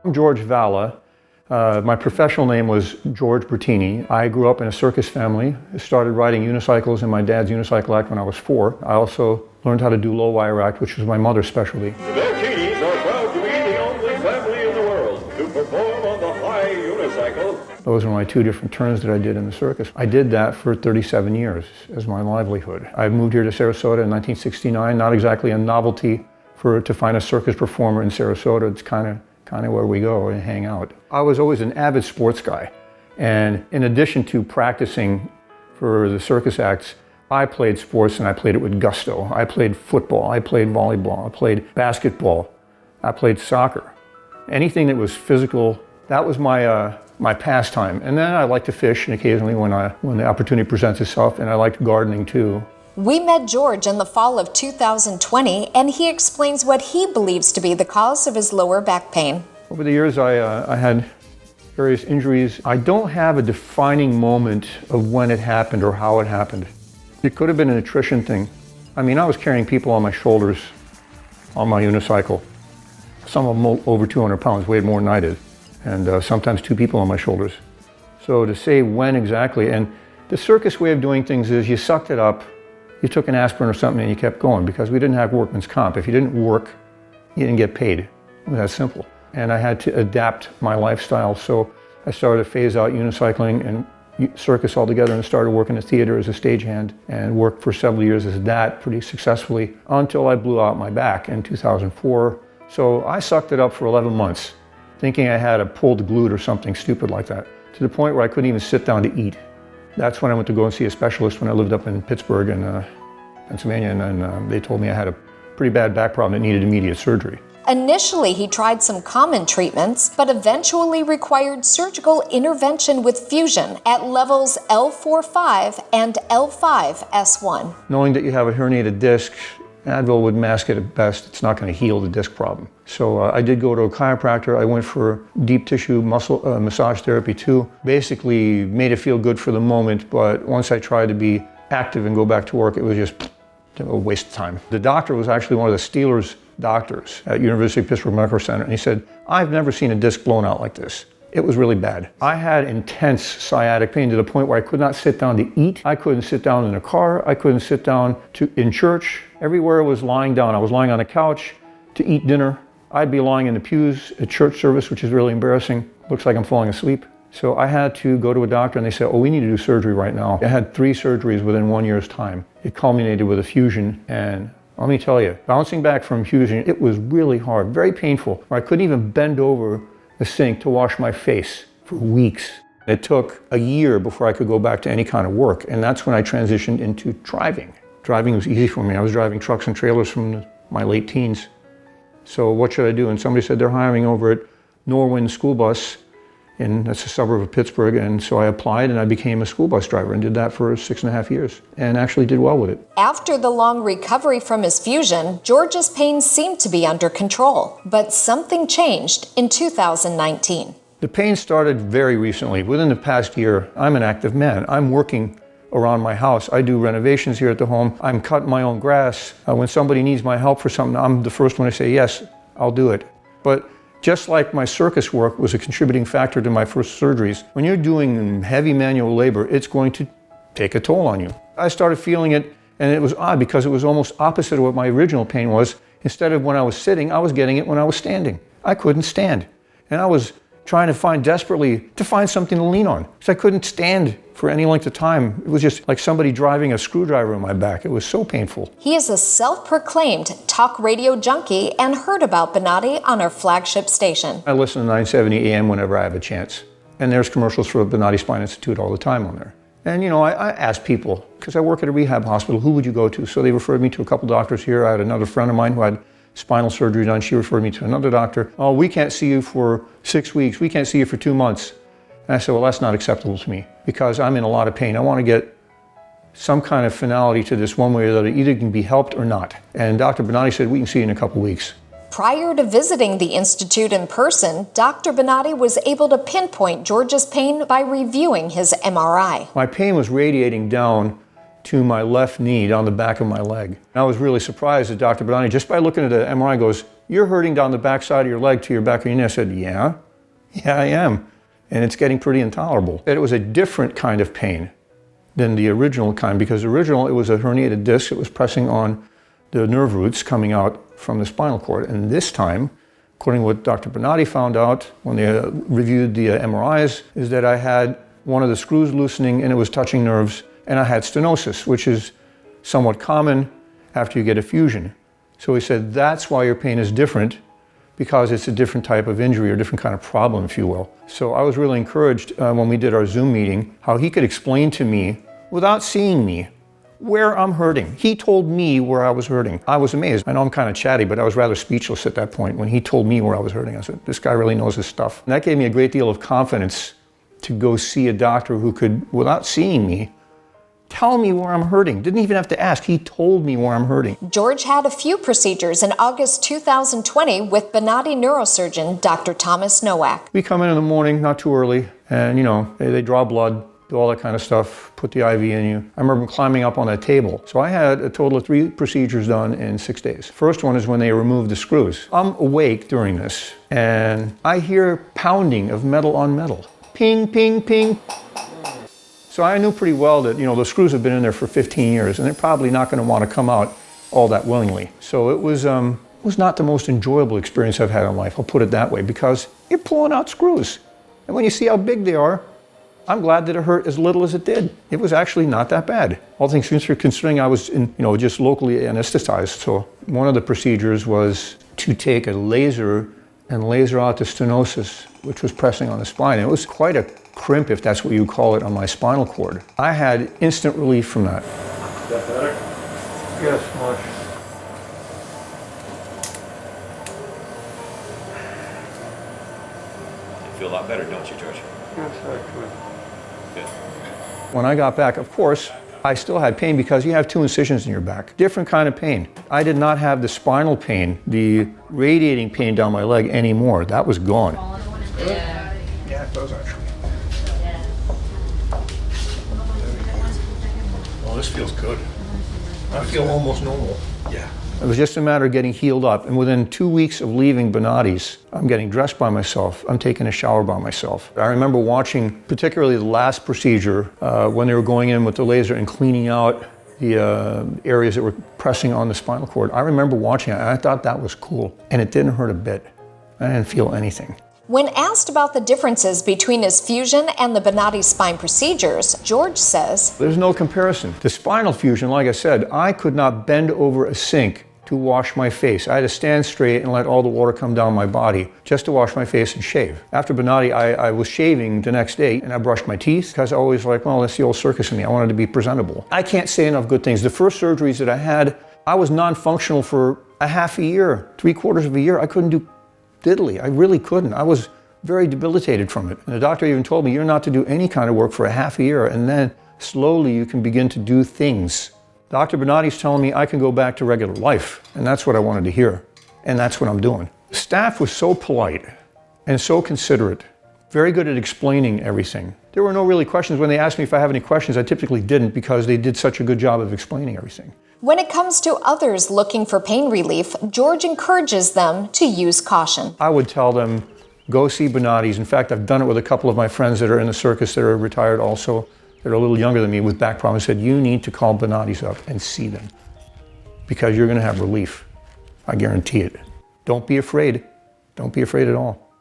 I'm Georg V. My professional name was George Bertini. I grew up in a circus family. I started riding unicycles in my dad's unicycle act when I was 4. I also learned how to do low wire act, which was my mother's specialty. The Bertinis are proud to be the only family in the world to perform on the high unicycle. Those are my 2 different turns that I did in the circus. I did that for 37 years as my livelihood. I moved here to Sarasota in 1969, not exactly a novelty to find a circus performer in Sarasota. It's kind of where we go and hang out. I was always an avid sports guy, and in addition to practicing for the circus acts, I played sports, and I played it with gusto. I played football, I played volleyball, I played basketball, I played soccer. Anything that was physical, that was my pastime. And then I like to fish, and occasionally when the opportunity presents itself, and I liked gardening too. We met George in the fall of 2020, and he explains what he believes to be the cause of his lower back pain. Over the years, I had various injuries. I don't have a defining moment of when it happened or how it happened. It could have been a nutrition thing. I mean, I was carrying people on my shoulders on my unicycle. Some of them over 200 pounds, weighed more than I did, and sometimes 2 people on my shoulders. So to say when exactly, and the circus way of doing things is you sucked it up, you took an aspirin or something and you kept going, because we didn't have workman's comp. If you didn't work, you didn't get paid. It was that simple. And I had to adapt my lifestyle, so I started to phase out unicycling and circus altogether and started working at theater as a stagehand, and worked for several years as that pretty successfully until I blew out my back in 2004. So I sucked it up for 11 months, thinking I had a pulled glute or something stupid like that, to the point where I couldn't even sit down to eat. That's when I went to go and see a specialist when I lived up in Pittsburgh and Pennsylvania, and they told me I had a pretty bad back problem that needed immediate surgery. Initially, he tried some common treatments, but eventually required surgical intervention with fusion at levels L4-5 and L5-S1. Knowing that you have a herniated disc, Advil would mask it at best. It's not going to heal the disc problem. So I did go to a chiropractor. I went for deep tissue muscle massage therapy too. Basically made it feel good for the moment, but once I tried to be active and go back to work, it was just a waste of time. The doctor was actually one of the Steelers doctors at University of Pittsburgh Medical Center, and he said, "I've never seen a disc blown out like this." It was really bad. I had intense sciatic pain to the point where I could not sit down to eat. I couldn't sit down in a car. I couldn't sit down in church. Everywhere I was lying down. I was lying on a couch to eat dinner. I'd be lying in the pews at church service, which is really embarrassing. Looks like I'm falling asleep. So I had to go to a doctor, and they said, "Oh, we need to do surgery right now." I had 3 surgeries within 1 year's time. It culminated with a fusion, and let me tell you, bouncing back from fusion, it was really hard, very painful. I couldn't even bend over the sink to wash my face for weeks. It took a year before I could go back to any kind of work, and that's when I transitioned into driving. Driving was easy for me. I was driving trucks and trailers from my late teens. So what should I do? And somebody said they're hiring over at Norwind School Bus, and that's a suburb of Pittsburgh, and so I applied and I became a school bus driver and did that for 6.5 years and actually did well with it. After the long recovery from his fusion, George's pain seemed to be under control, but something changed in 2019. The pain started very recently. Within the past year, I'm an active man. I'm working around my house. I do renovations here at the home. I'm cutting my own grass. When somebody needs my help for something, I'm the first one to say, yes, I'll do it. But just like my circus work was a contributing factor to my first surgeries, when you're doing heavy manual labor, it's going to take a toll on you. I started feeling it, and it was odd because it was almost opposite of what my original pain was. Instead of when I was sitting, I was getting it when I was standing. I couldn't stand. And I was trying to find desperately to find something to lean on, because I couldn't stand for any length of time. It was just like somebody driving a screwdriver in my back. It was so painful. He is a self-proclaimed talk radio junkie and heard about Bonatti on our flagship station. I listen to 970 AM whenever I have a chance. And there's commercials for the Bonatti Spine Institute all the time on there. And you know, I asked people, because I work at a rehab hospital, who would you go to? So they referred me to a couple doctors here. I had another friend of mine who had spinal surgery done. She referred me to another doctor. "Oh, we can't see you for 6 weeks. We can't see you for 2 months. And I said, well, that's not acceptable to me, because I'm in a lot of pain. I want to get some kind of finality to this one way or the other. Either can be helped or not. And Dr. Bonatti said, we can see you in a couple weeks. Prior to visiting the Institute in person, Dr. Bonatti was able to pinpoint George's pain by reviewing his MRI. My pain was radiating down to my left knee, down the back of my leg. And I was really surprised that Dr. Bonatti, just by looking at the MRI, goes, you're hurting down the back side of your leg to your back of your knee. I said, yeah, I am. And it's getting pretty intolerable. And it was a different kind of pain than the original kind, because the original, it was a herniated disc. It was pressing on the nerve roots coming out from the spinal cord. And this time, according to what Dr. Bonatti found out when they reviewed the MRIs, is that I had one of the screws loosening and it was touching nerves, and I had stenosis, which is somewhat common after you get a fusion. So he said, that's why your pain is different, because it's a different type of injury or different kind of problem, if you will. So I was really encouraged when we did our Zoom meeting, how he could explain to me, without seeing me, where I'm hurting. He told me where I was hurting. I was amazed. I know I'm kind of chatty, but I was rather speechless at that point when he told me where I was hurting. I said, this guy really knows his stuff. And that gave me a great deal of confidence to go see a doctor who could, without seeing me, tell me where I'm hurting. Didn't even have to ask. He told me where I'm hurting. George had a few procedures in August 2020 with Bonatti neurosurgeon Dr. Thomas Nowak. We come in the morning, not too early, and they draw blood, do all that kind of stuff, put the IV in you. I remember climbing up on that table. So I had a total of 3 procedures done in 6 days. First one is when they removed the screws. I'm awake during this, and I hear pounding of metal on metal. Ping, ping, ping. So I knew pretty well that, the screws have been in there for 15 years, and they're probably not going to want to come out all that willingly. So it was not the most enjoyable experience I've had in life, I'll put it that way, because you're pulling out screws. And when you see how big they are, I'm glad that it hurt as little as it did. It was actually not that bad. All things considering I was just locally anesthetized. So one of the procedures was to take a laser and laser out the stenosis, which was pressing on the spine. It was quite a crimp, if that's what you call it, on my spinal cord. I had instant relief from that. Is that better? Yes, much. You feel a lot better, don't you, George? Yes, actually. Good. When I got back, of course, I still had pain because you have 2 incisions in your back. Different kind of pain. I did not have the spinal pain, the radiating pain down my leg anymore. That was gone. Yeah. Yeah, it does actually. Oh, this feels good. I feel almost normal. Yeah. It was just a matter of getting healed up. And within 2 weeks of leaving Bonatti's, I'm getting dressed by myself. I'm taking a shower by myself. I remember watching, particularly the last procedure, when they were going in with the laser and cleaning out the areas that were pressing on the spinal cord. I remember watching it, and I thought that was cool. And it didn't hurt a bit. I didn't feel anything. When asked about the differences between his fusion and the Bonatti spine procedures, George says, There's no comparison. The spinal fusion, like I said, I could not bend over a sink to wash my face. I had to stand straight and let all the water come down my body just to wash my face and shave. After Bonatti, I was shaving the next day, and I brushed my teeth because I always well, that's the old circus in me. I wanted to be presentable. I can't say enough good things. The first surgeries that I had, I was non-functional for a half a year, 3/4 of a year. I couldn't do diddly. I really couldn't. I was very debilitated from it. And the doctor even told me, you're not to do any kind of work for a half a year, and then slowly you can begin to do things. Dr. Bonatti's telling me I can go back to regular life, and that's what I wanted to hear. And that's what I'm doing. Staff was so polite and so considerate, very good at explaining everything. There were no really questions. When they asked me if I have any questions, I typically didn't, because they did such a good job of explaining everything. when it comes to others looking for pain relief, George encourages them to use caution. I would tell them, go see Bonatti's. In fact, I've done it with a couple of my friends that are in the circus that are retired also, that are a little younger than me with back problems. I said, you need to call Bonatti's up and see them, because you're going to have relief. I guarantee it. Don't be afraid. Don't be afraid at all.